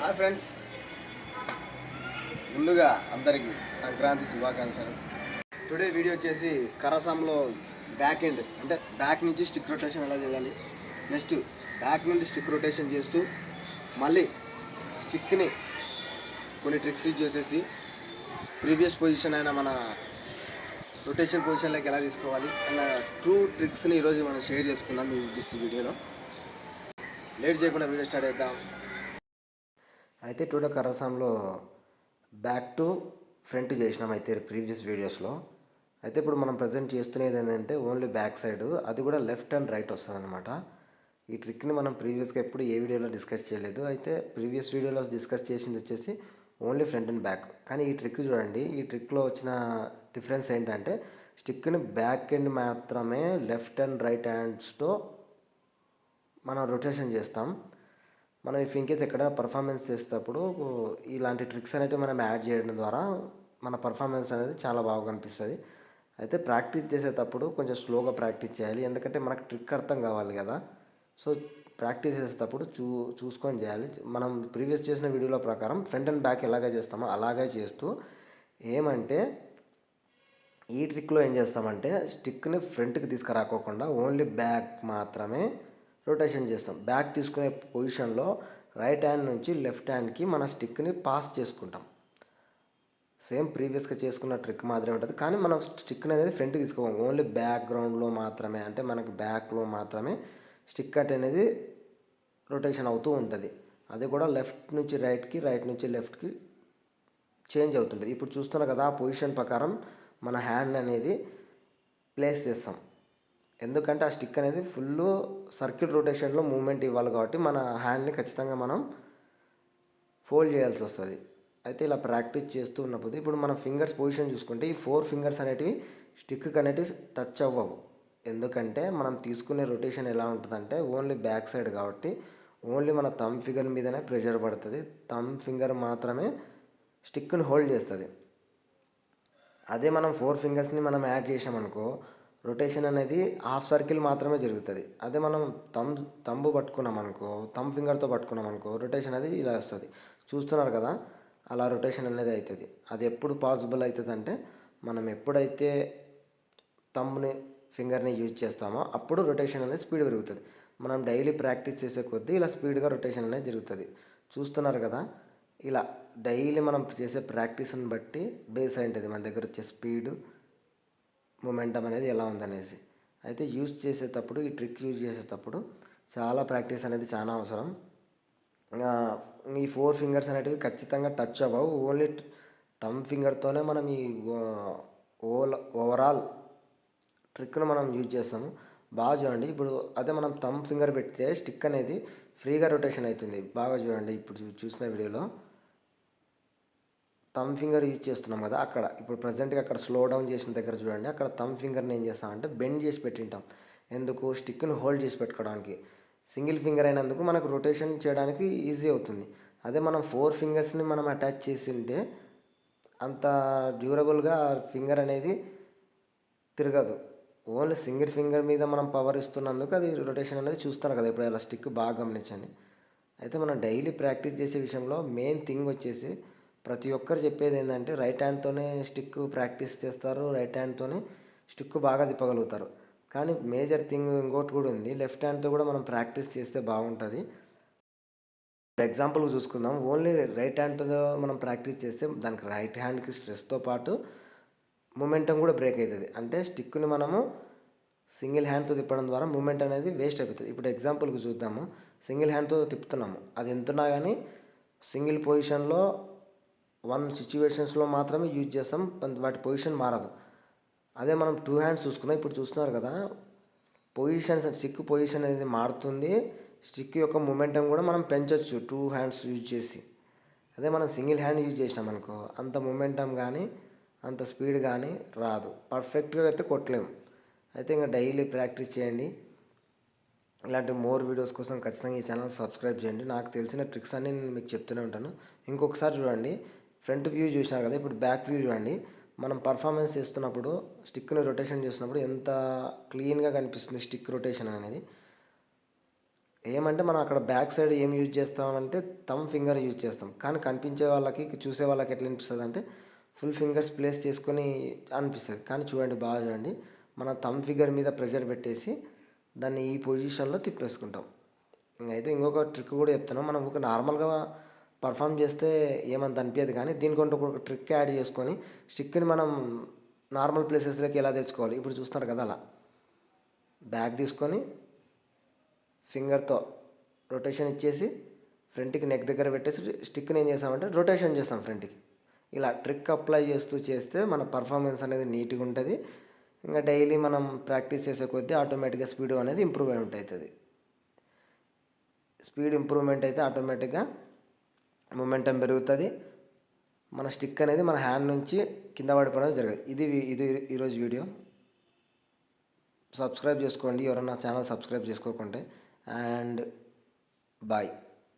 Hi friends, ముందుగా అందరికీ సంక్రాంతి శుభాకాంక్షలు. టుడే వీడియో వచ్చేసి కరసంలో బ్యాక్ ఎండ్ అంటే బ్యాక్ నుంచి స్టిక్ రొటేషన్ ఎలా చేయాలి, నెక్స్ట్ బ్యాక్ నుండి స్టిక్ రొటేషన్ చేస్తూ మళ్ళీ స్టిక్ని కొన్ని ట్రిక్స్ యూజ్ చేసేసి ప్రీవియస్ పొజిషన్ అయిన మన రొటేషన్ పొజిషన్లోకి ఎలా తీసుకోవాలి అన్న ట్రూ ట్రిక్స్ని ఈరోజు మనం షేర్ చేసుకుందాం ఈ వీడియోలో. లేట్ చేయకుండా వీడియో స్టార్ట్ చేద్దాం. అయితే టుడే కరసాంలో బ్యాక్ టు ఫ్రంట్ చేసినాం అయితే ప్రీవియస్ వీడియోస్లో. అయితే ఇప్పుడు మనం ప్రజెంట్ చేస్తున్నది ఏంటంటే ఓన్లీ బ్యాక్ సైడ్, అది కూడా లెఫ్ట్ అండ్ రైట్ వస్తుంది అనమాట. ఈ ట్రిక్ని మనం ప్రీవియస్గా ఎప్పుడు ఏ వీడియోలో డిస్కస్ చేయలేదు. అయితే ప్రీవియస్ వీడియోలో డిస్కస్ చేసింది వచ్చేసి ఓన్లీ ఫ్రంట్ అండ్ బ్యాక్. కానీ ఈ ట్రిక్ చూడండి, ఈ ట్రిక్లో వచ్చిన డిఫరెన్స్ ఏంటంటే స్టిక్ని బ్యాక్ ఎండ్ మాత్రమే లెఫ్ట్ అండ్ రైట్ హ్యాండ్స్తో మనం రొటేషన్ చేస్తాం. మనం ఇఫ్ ఇన్కేస్ ఎక్కడైనా పర్ఫార్మెన్స్ చేసేటప్పుడు ఇలాంటి ట్రిక్స్ అనేవి మనం యాడ్ చేయడం ద్వారా మన పర్ఫార్మెన్స్ అనేది చాలా బాగా కనిపిస్తుంది. అయితే ప్రాక్టీస్ చేసేటప్పుడు కొంచెం స్లోగా ప్రాక్టీస్ చేయాలి, ఎందుకంటే మనకు ట్రిక్ అర్థం కావాలి కదా. సో ప్రాక్టీస్ చేసేటప్పుడు చూసుకొని చేయాలి. మనం ప్రీవియస్ చేసిన వీడియోలో ప్రకారం ఫ్రంట్ అండ్ బ్యాక్ ఎలాగ చేస్తామో అలాగే చేస్తూ ఏమంటే ఈ ట్రిక్లో ఏం చేస్తామంటే స్టిక్ని ఫ్రంట్కి తీసుకురాకోకుండా ఓన్లీ బ్యాక్ మాత్రమే రొటేషన్ చేస్తాం. బ్యాక్ తీసుకునే పొజిషన్లో రైట్ హ్యాండ్ నుంచి లెఫ్ట్ హ్యాండ్కి మన స్టిక్ని పాస్ చేసుకుంటాం. సేమ్ ప్రీవియస్గా చేసుకున్న ట్రిక్ మాదిరి ఉంటుంది, కానీ మనం స్టిక్ని అనేది ఫ్రంట్కి తీసుకోవాలి. ఓన్లీ బ్యాక్గ్రౌండ్లో మాత్రమే, అంటే మనకి బ్యాక్లో మాత్రమే స్టిక్ కట్ అనేది రొటేషన్ అవుతూ ఉంటుంది. అది కూడా లెఫ్ట్ నుంచి రైట్కి, రైట్ నుంచి లెఫ్ట్కి చేంజ్ అవుతుంటుంది. ఇప్పుడు చూస్తున్నా కదా, ఆ పొజిషన్ ప్రకారం మన హ్యాండ్ అనేది ప్లేస్ చేస్తాం. ఎందుకంటే ఆ స్టిక్ అనేది ఫుల్ సర్కిల్ రొటేషన్లో మూమెంట్ ఇవ్వాలి కాబట్టి మన హ్యాండ్ని ఖచ్చితంగా మనం ఫోల్డ్ చేయాల్సి వస్తుంది. అయితే ఇలా ప్రాక్టీస్ చేస్తూ ఉన్నప్పుడు ఇప్పుడు మన ఫింగర్స్ పొజిషన్ చూసుకుంటే ఈ 4 ఫింగర్స్ అనేటివి స్టిక్కి అనేటివి టచ్ అవ్వవు. ఎందుకంటే మనం తీసుకునే రొటేషన్ ఎలా ఉంటుందంటే ఓన్లీ బ్యాక్ సైడ్ కాబట్టి ఓన్లీ మన థంబ్ ఫింగర్ మీదనే ప్రెషర్ పడుతుంది. థంబ్ ఫింగర్ మాత్రమే స్టిక్ని హోల్డ్ చేస్తుంది. అదే మనం 4 ఫింగర్స్ని మనం యాడ్ చేసామనుకో రొటేషన్ అనేది హాఫ్ సర్కిల్ మాత్రమే జరుగుతుంది. అదే మనం తంబు పట్టుకున్నాం అనుకో, థంబ్ ఫింగర్తో పట్టుకున్నాం అనుకో రొటేషన్ అనేది ఇలా వస్తుంది. చూస్తున్నారు కదా, అలా రొటేషన్ అనేది అవుతుంది. అది ఎప్పుడు పాసిబుల్ అవుతుంది అంటే మనం ఎప్పుడైతే థంబ్ని ఫింగర్ని యూజ్ చేస్తామో అప్పుడు రొటేషన్ అనేది స్పీడ్ పెరుగుతుంది. మనం డైలీ ప్రాక్టీస్ చేసే కొద్దీ ఇలా స్పీడ్గా రొటేషన్ అనేది జరుగుతుంది. చూస్తున్నారు కదా, ఇలా డైలీ మనం చేసే ప్రాక్టీస్ని బట్టి బేస్ అయి ఉంటుంది మన దగ్గర వచ్చే స్పీడ్, మొమెంటం అనేది ఎలా ఉందనేసి. అయితే యూజ్ చేసేటప్పుడు ఈ ట్రిక్ యూజ్ చేసేటప్పుడు చాలా ప్రాక్టీస్ అనేది చాలా అవసరం. ఈ 4 ఫింగర్స్ అనేటివి ఖచ్చితంగా టచ్ అవ్వవు. ఓన్లీ థంబ్ ఫింగర్తోనే మనం ఈ ఓవరాల్ ట్రిక్ను మనం యూజ్ చేస్తాము. బాగా చూడండి, ఇప్పుడు అదే మనం థంబ్ ఫింగర్ పెడితే స్టిక్ అనేది ఫ్రీగా రొటేషన్ అవుతుంది. బాగా చూడండి, ఇప్పుడు చూసిన వీడియోలో థంబ్ ఫింగర్ యూజ్ చేస్తున్నాం కదా, అక్కడ ఇప్పుడు ప్రజెంట్గా అక్కడ స్లో డౌన్ చేసిన దగ్గర చూడండి, అక్కడ థంబ్ ఫింగర్ని ఏం చేస్తామంటే బెండ్ చేసి పెట్టింటాం. ఎందుకు? స్టిక్ని హోల్డ్ చేసి పెట్టుకోవడానికి. సింగిల్ ఫింగర్ అయినందుకు మనకు రొటేషన్ చేయడానికి ఈజీ అవుతుంది. అదే మనం 4 ఫింగర్స్ని మనం అటాచ్ చేసి ఉంటే అంత డ్యూరబుల్గా ఫింగర్ అనేది తిరగదు. ఓన్లీ సింగిల్ ఫింగర్ మీద మనం పవర్ ఇస్తున్నందుకు అది రొటేషన్ అనేది చూస్తారు కదా. ఇప్పుడు అలా స్టిక్ బాగా గమనించండి. అయితే మనం డైలీ ప్రాక్టీస్ చేసే విషయంలో మెయిన్ థింగ్ వచ్చేసి ప్రతి ఒక్కరు చెప్పేది ఏంటంటే రైట్ హ్యాండ్తోనే స్టిక్ ప్రాక్టీస్ చేస్తారు, రైట్ హ్యాండ్తోనే స్టిక్ బాగా తిప్పగలుగుతారు. కానీ మేజర్ థింగ్ ఇంకోటి కూడా ఉంది, లెఫ్ట్ హ్యాండ్తో కూడా మనం ప్రాక్టీస్ చేస్తే బాగుంటుంది. ఎగ్జాంపుల్ చూసుకుందాం, ఓన్లీ రైట్ హ్యాండ్తో మనం ప్రాక్టీస్ చేస్తే దానికి రైట్ హ్యాండ్కి స్ట్రెస్తో పాటు మూమెంటం కూడా బ్రేక్ అవుతుంది. అంటే స్టిక్ని మనము సింగిల్ హ్యాండ్తో తిప్పడం ద్వారా మూమెంట్ అనేది వేస్ట్ అయిపోతుంది. ఇప్పుడు ఎగ్జాంపుల్కి చూద్దాము, సింగిల్ హ్యాండ్తో తిప్పుతున్నాము, అది ఎంతున్నా కానీ సింగిల్ పొజిషన్లో 1 సిచ్యువేషన్స్లో మాత్రమే యూజ్ చేస్తాం, వాటి పొజిషన్ మారదు. అదే మనం 2 హ్యాండ్స్ చూసుకుందాం, ఇప్పుడు చూస్తున్నారు కదా, స్టిక్ పొజిషన్ అనేది మారుతుంది. స్టిక్ యొక్క మూమెంటం కూడా మనం పెంచవచ్చు 2 హ్యాండ్స్ యూజ్ చేసి. అదే మనం సింగిల్ హ్యాండ్ యూజ్ చేసినాం అనుకో అంత మూమెంటం కానీ అంత స్పీడ్ కానీ రాదు, పర్ఫెక్ట్గా అయితే కొట్టలేము. అయితే ఇంకా డైలీ ప్రాక్టీస్ చేయండి. ఇలాంటి మోర్ వీడియోస్ కోసం ఖచ్చితంగా ఈ ఛానల్ సబ్స్క్రైబ్ చేయండి. నాకు తెలిసిన ట్రిక్స్ అన్నీ నేను మీకు చెప్తూనే ఉంటాను. ఇంకొకసారి చూడండి, ఫ్రంట్ వ్యూ చూసినారు కదా, ఇప్పుడు బ్యాక్ వ్యూ చూడండి. మనం పర్ఫార్మెన్స్ చేస్తున్నప్పుడు స్టిక్ని రొటేషన్ చేస్తున్నప్పుడు ఎంత క్లీన్గా కనిపిస్తుంది స్టిక్ రొటేషన్ అనేది. ఏమంటే మనం అక్కడ బ్యాక్ సైడ్ ఏం యూజ్ చేస్తామంటే థంబ్ ఫింగర్ యూజ్ చేస్తాం. కానీ కనిపించే వాళ్ళకి, చూసే వాళ్ళకి ఎట్లా అనిపిస్తుంది అంటే ఫుల్ ఫింగర్స్ ప్లేస్ చేసుకొని అనిపిస్తుంది. కానీ చూడండి, బాగా చూడండి, మన థంబ్ ఫింగర్ మీద ప్రెషర్ పెట్టేసి దాన్ని ఈ పొజిషన్లో తిప్పేసుకుంటాం. ఇంకైతే ఇంకొక ట్రిక్ కూడా చెప్తాను. మనం ఒక నార్మల్గా పర్ఫామ్ చేస్తే ఏమంత అనిపించదు, కానీ దీనికంటూ ఒక ట్రిక్ యాడ్ చేసుకొని స్టిక్ని మనం నార్మల్ ప్లేసెస్లోకి ఎలా తెచ్చుకోవాలి ఇప్పుడు చూస్తున్నారు కదా. అలా బ్యాక్ తీసుకొని ఫింగర్తో రొటేషన్ ఇచ్చేసి ఫ్రంట్కి నెక్ దగ్గర పెట్టేసి స్టిక్ని ఏం చేస్తామంటే రొటేషన్ చేస్తాం ఫ్రంట్కి. ఇలా ట్రిక్ అప్లై చేస్తే మన పర్ఫార్మెన్స్ అనేది నీట్గా ఉంటుంది. ఇంకా డైలీ మనం ప్రాక్టీస్ చేసే కొద్దీ ఆటోమేటిక్గా స్పీడ్ అనేది ఇంప్రూవ్మెంట్ అవుతుంది. స్పీడ్ ఇంప్రూవ్మెంట్ అయితే ఆటోమేటిక్గా మొమెంటం పెరుగుతుంది. మన స్టిక్ అనేది మన హ్యాండ్ నుంచి కింద పడిపోవడం జరగదు. ఇది ఈరోజు వీడియో. సబ్స్క్రైబ్ చేసుకోండి ఎవరన్నా ఛానల్ సబ్స్క్రైబ్ చేసుకోకుంటే. And bye.